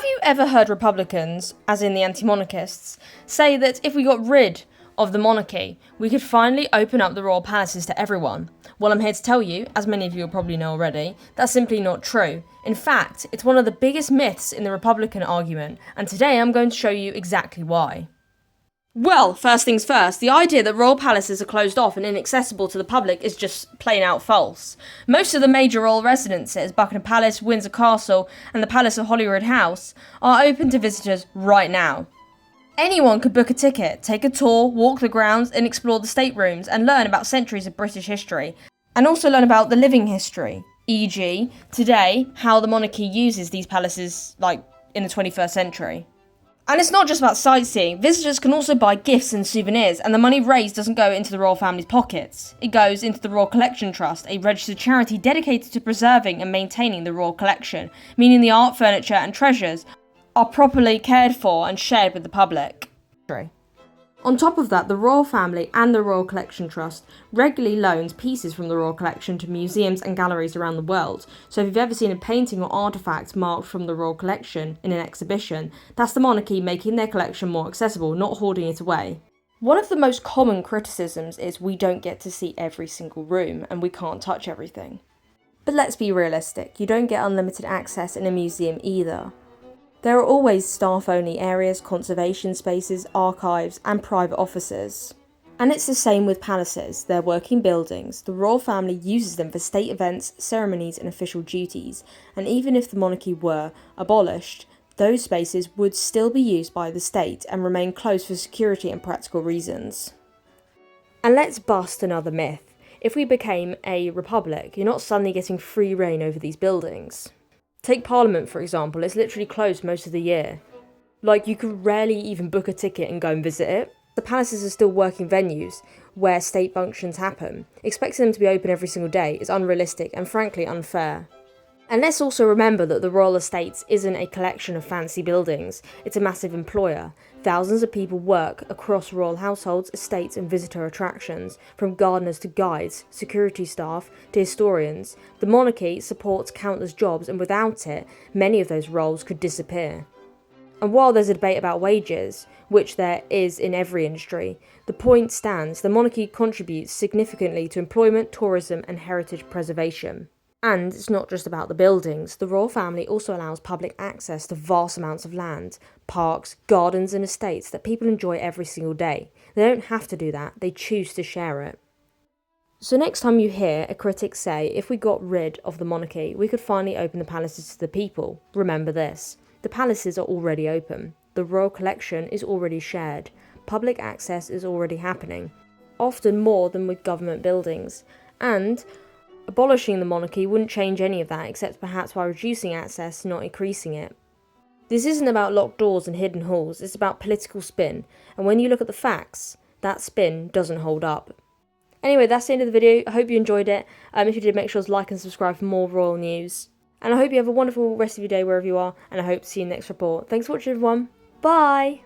Have you ever heard Republicans, as in the Anti Monarchists, say that if we got rid of the monarchy, we could finally open up the royal palaces to everyone? Well, I'm here to tell you, as many of you will probably know already, that's simply not true. In fact, it's one of the biggest myths in the Republican argument, and today I'm going to show you exactly why. Well, first things first, the idea that royal palaces are closed off and inaccessible to the public is just plain out false. Most of the major royal residences, Buckingham Palace, Windsor Castle, and the Palace of Holyrood House, are open to visitors right now. Anyone could book a ticket, take a tour, walk the grounds, and explore the staterooms and learn about centuries of British history, and also learn about the living history, e.g., today, how the monarchy uses these palaces, in the 21st century. And it's not just about sightseeing. Visitors can also buy gifts and souvenirs, and the money raised doesn't go into the royal family's pockets. It goes into the Royal Collection Trust, a registered charity dedicated to preserving and maintaining the royal collection, meaning the art, furniture and treasures are properly cared for and shared with the public. On top of that, the royal family and the Royal Collection Trust regularly loans pieces from the royal collection to museums and galleries around the world. So if you've ever seen a painting or artefact marked from the royal collection in an exhibition, that's the monarchy making their collection more accessible, not hoarding it away. One of the most common criticisms is we don't get to see every single room and we can't touch everything. But let's be realistic, you don't get unlimited access in a museum either. There are always staff-only areas, conservation spaces, archives, and private offices. And it's the same with palaces. They're working buildings. The royal family uses them for state events, ceremonies, and official duties. And even if the monarchy were abolished, those spaces would still be used by the state and remain closed for security and practical reasons. And let's bust another myth. If we became a republic, you're not suddenly getting free reign over these buildings. Take Parliament, for example, it's literally closed most of the year. You could rarely even book a ticket and go and visit it. The palaces are still working venues where state functions happen. Expecting them to be open every single day is unrealistic and frankly unfair. And let's also remember that the royal estates isn't a collection of fancy buildings, it's a massive employer. Thousands of people work across royal households, estates and visitor attractions, from gardeners to guides, security staff to historians. The monarchy supports countless jobs and without it, many of those roles could disappear. And while there's a debate about wages, which there is in every industry, the point stands, the monarchy contributes significantly to employment, tourism and heritage preservation. And it's not just about the buildings. The royal family also allows public access to vast amounts of land, parks, gardens and estates that people enjoy every single day. They don't have to do that, they choose to share it. So next time you hear a critic say, if we got rid of the monarchy, we could finally open the palaces to the people, remember this. The palaces are already open. The royal collection is already shared. Public access is already happening, often more than with government buildings. And abolishing the monarchy wouldn't change any of that, except perhaps by reducing access, not increasing it. This isn't about locked doors and hidden halls, it's about political spin, and when you look at the facts, that spin doesn't hold up. Anyway, that's the end of the video. I hope you enjoyed it. If you did, make sure to like and subscribe for more royal news. And I hope you have a wonderful rest of your day wherever you are, and I hope to see you in the next report. Thanks for watching everyone. Bye!